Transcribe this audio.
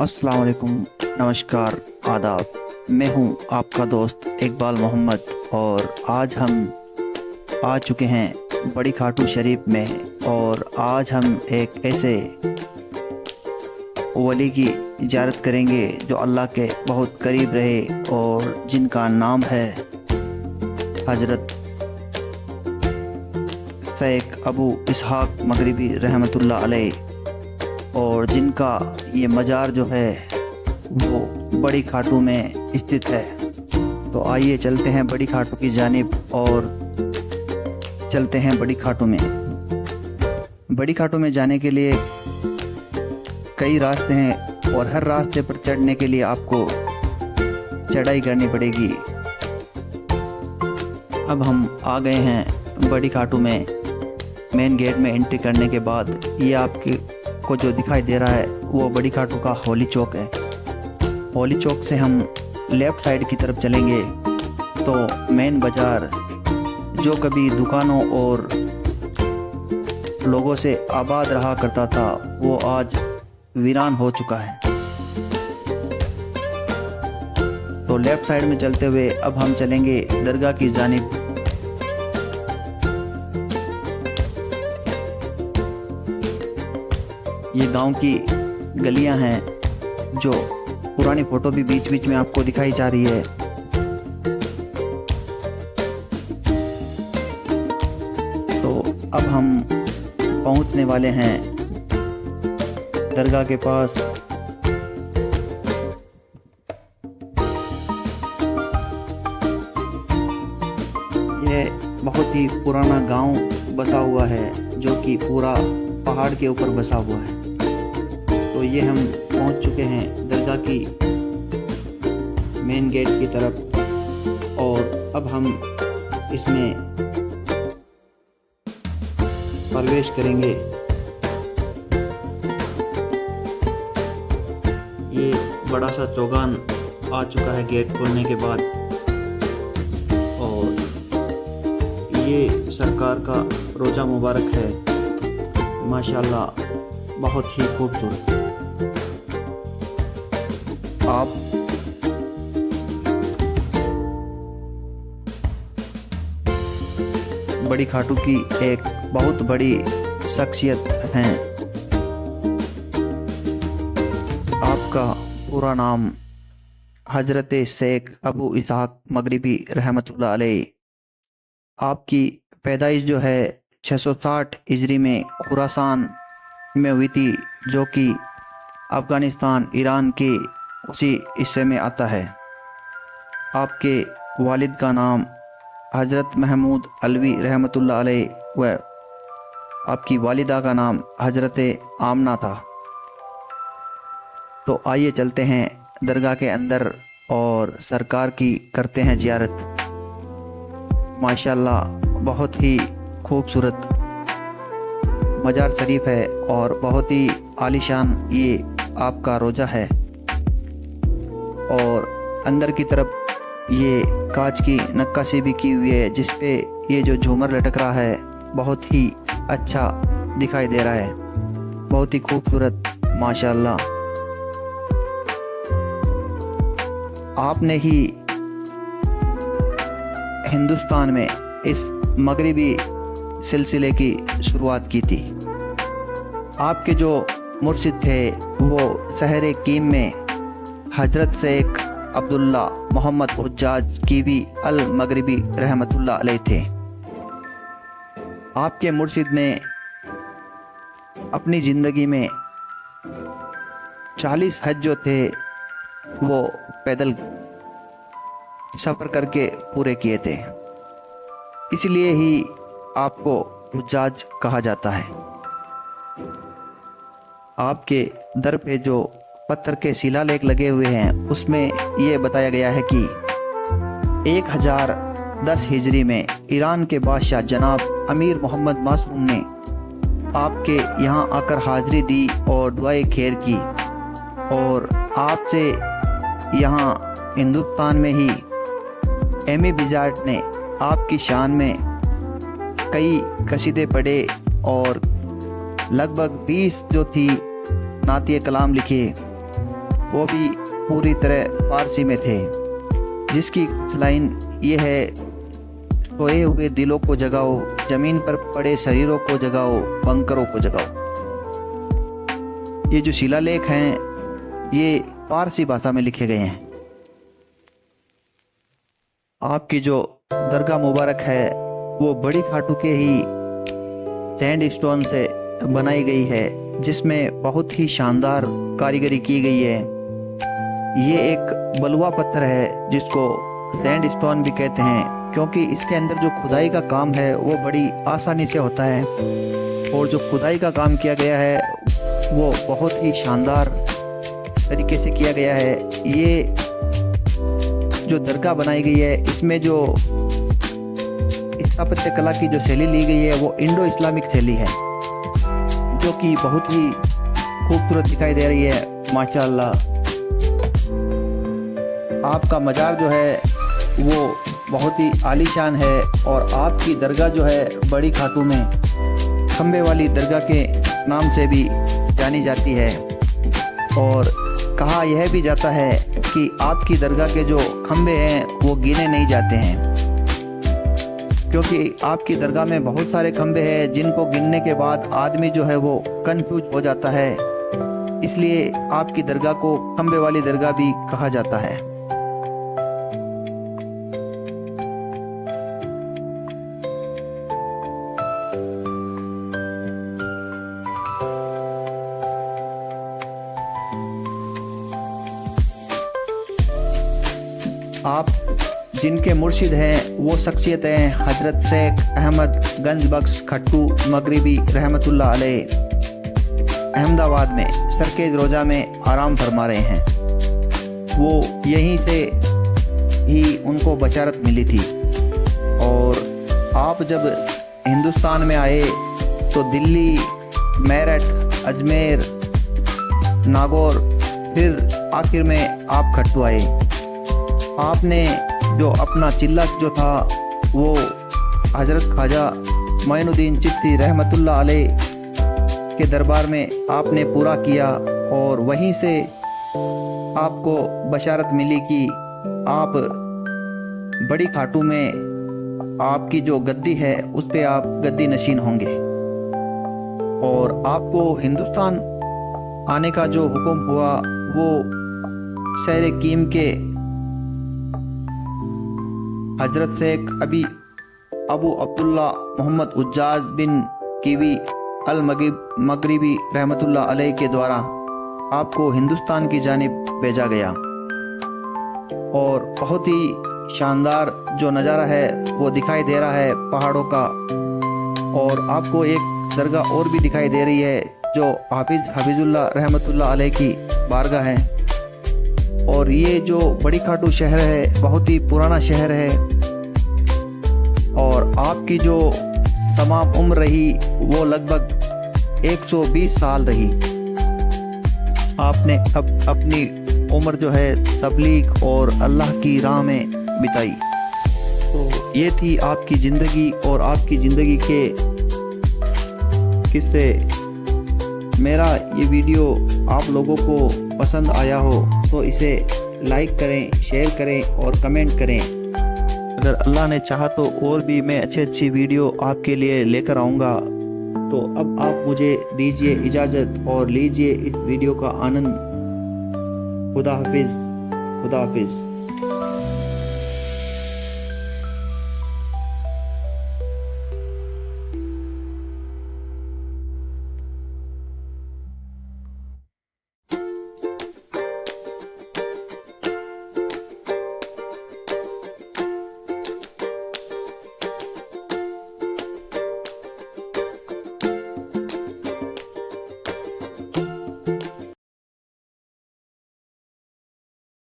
अस्सलाम वालेकुम, नमस्कार, आदाब। मैं हूं आपका दोस्त इकबाल मोहम्मद और आज हम आ चुके हैं बड़ी खाटू शरीफ में। और आज हम एक ऐसे वली की इजारत करेंगे जो अल्लाह के बहुत करीब रहे और जिनका नाम है हज़रत शेख अबू इसहाक मगरिबी रहमतुल्लाह अलैह, और जिनका ये मज़ार जो है वो बड़ी खाटू में स्थित है। तो आइए चलते हैं बड़ी खाटू की जानिब और चलते हैं बड़ी खाटू में। बड़ी खाटू में जाने के लिए कई रास्ते हैं और हर रास्ते पर चढ़ने के लिए आपको चढ़ाई करनी पड़ेगी। अब हम आ गए हैं बड़ी खाटू में। मेन गेट में एंट्री करने के बाद ये आपके को जो दिखाई दे रहा है वो बड़ी खाटू का होली चौक है। होली चौक से हम लेफ़्ट साइड की तरफ चलेंगे तो मेन बाज़ार जो कभी दुकानों और लोगों से आबाद रहा करता था वो आज वीरान हो चुका है। तो लेफ़्ट साइड में चलते हुए अब हम चलेंगे दरगाह की जानिब। ये गांव की गलियां हैं जो पुरानी फ़ोटो भी बीच बीच में आपको दिखाई जा रही है। तो अब हम पहुंचने वाले हैं दरगाह के पास। ये बहुत ही पुराना गांव बसा हुआ है जो कि पूरा पहाड़ के ऊपर बसा हुआ है। तो ये हम पहुंच चुके हैं दरगाह की मेन गेट की तरफ और अब हम इसमें प्रवेश करेंगे। ये बड़ा सा चौगान आ चुका है गेट खोलने के बाद और ये सरकार का रोज़ा मुबारक है। माशाल्लाह बहुत ही खूबसूरत। आप बड़ी खाटू की एक बहुत बड़ी शख्सियत हैं। आपका पूरा नाम हज़रत शेख अबू इसहाक मगरिबी रहमतुल्लाह अलैह। आपकी पैदाइश जो है 660 हिजरी में खुरासान में हुई थी जो कि अफ़गानिस्तान ईरान के उसी हिस्से में आता है। आपके वालिद का नाम हज़रत महमूद अलवी रहमतुल्लाह अलैह व आपकी वालिदा का नाम हज़रत आमना था। तो आइए चलते हैं दरगाह के अंदर और सरकार की करते हैं ज़ियारत। माशाल्लाह बहुत ही खूबसूरत मज़ार शरीफ है और बहुत ही आलीशान ये आपका रोज़ा है। और अंदर की तरफ ये कांच की नक्काशी भी की हुई है जिस पे ये जो झूमर लटक रहा है बहुत ही अच्छा दिखाई दे रहा है, बहुत ही खूबसूरत माशाल्लाह। आपने ही हिंदुस्तान में इस मगरिबी सिलसिले की शुरुआत की थी। आपके जो मुर्शिद थे वो शहर कीम में हज़रत शेख अब्दुल्ला मोहम्मद उज्जाज कीवी अल मगरिबी रहमतुल्लाह अलैह थे। आपके मुर्शिद ने अपनी ज़िंदगी में 40 हज जो थे वो पैदल सफ़र करके पूरे किए थे, इसलिए ही आपको उज्जाज कहा जाता है। आपके दर पे जो पत्थर के शिलालेख लगे हुए हैं उसमें ये बताया गया है कि 1010 हिजरी में ईरान के बादशाह जनाब अमीर मोहम्मद मासूम ने आपके यहाँ आकर हाजिरी दी और दुआए खैर की और आपसे यहाँ हिंदुस्तान में ही एमी बिजार्ट ने आपकी शान में कई कसीदे पढ़े और लगभग 20 जो थी नातिए कलाम लिखे वो भी पूरी तरह फारसी में थे, जिसकी कुछ लाइन ये है: सोए हुए दिलों को जगाओ, जमीन पर पड़े शरीरों को जगाओ, बंकरों को जगाओ। ये जो शिलालेख हैं ये फारसी भाषा में लिखे गए हैं। आपकी जो दरगाह मुबारक है वो बड़ी खाटू के ही सैंड स्टोन से बनाई गई है, जिसमें बहुत ही शानदार कारीगरी की गई है। ये एक बलुआ पत्थर है जिसको सैंड स्टोन भी कहते हैं, क्योंकि इसके अंदर जो खुदाई का काम है वो बड़ी आसानी से होता है, और जो खुदाई का काम किया गया है वो बहुत ही शानदार तरीके से किया गया है। ये जो दरगाह बनाई गई है इसमें जो स्थापत्य कला की जो शैली ली गई है वो इंडो इस्लामिक शैली है, जो कि बहुत ही खूबसूरत दिखाई दे रही है माशाअल्लाह। आपका मज़ार जो है वो बहुत ही आलीशान है, और आपकी दरगाह जो है बड़ी खाटू में खम्बे वाली दरगाह के नाम से भी जानी जाती है। और कहा यह भी जाता है कि आपकी दरगाह के जो खम्बे हैं वो गिने नहीं जाते हैं, क्योंकि आपकी दरगाह में बहुत सारे खम्बे हैं जिनको गिनने के बाद आदमी जो है वो कंफ्यूज हो जाता है। इसलिए आपकी दरगाह को खम्बे वाली दरगाह भी कहा जाता है। आप जिनके मुर्शिद हैं वो शख्सियत हैं हजरत शेख अहमद गंज बख्श खट्टू मगरिबी रहमतुल्लाह अलैह, अहमदाबाद में सरकेज रोजा में आराम फरमा रहे हैं। वो यहीं से ही उनको बशारत मिली थी, और आप जब हिंदुस्तान में आए तो दिल्ली, मेरठ, अजमेर, नागौर, फिर आखिर में आप खट्टू आए। आपने जो अपना चिल्ला जो था वो हजरत ख्वाजा मोइनुद्दीन चिश्ती रहमतुल्लाह अलैह के दरबार में आपने पूरा किया, और वहीं से आपको बशारत मिली कि आप बड़ी खाटू में आपकी जो गद्दी है उस पे आप गद्दी नशीन होंगे, और आपको हिंदुस्तान आने का जो हुक्म हुआ वो शहर कीम के हजरत शेख अबू अब्दुल्ला मोहम्मद उज्जाज बिन कीवी अल मगरिबी रहमतुल्लाह अलैह के द्वारा आपको हिंदुस्तान की जानिब भेजा गया। और बहुत ही शानदार जो नज़ारा है वो दिखाई दे रहा है पहाड़ों का, और आपको एक दरगाह और भी दिखाई दे रही है जो हफीजुल्लाह रहमतुल्लाह अलैह की बारगाह है। और ये जो बड़ी खाटू शहर है बहुत ही पुराना शहर है, और आपकी जो तमाम उम्र रही वो लगभग 120 साल रही। आपने अपनी उम्र जो है तबलीग और अल्लाह की राह में बिताई। तो ये थी आपकी ज़िंदगी और आपकी ज़िंदगी के किस्से। मेरा ये वीडियो आप लोगों को पसंद आया हो तो इसे लाइक करें, शेयर करें और कमेंट करें। अगर अल्लाह ने चाहा तो और भी मैं अच्छी वीडियो आपके लिए लेकर आऊँगा। तो अब आप मुझे दीजिए इजाज़त और लीजिए इस वीडियो का आनंद। खुदा हाफिज़।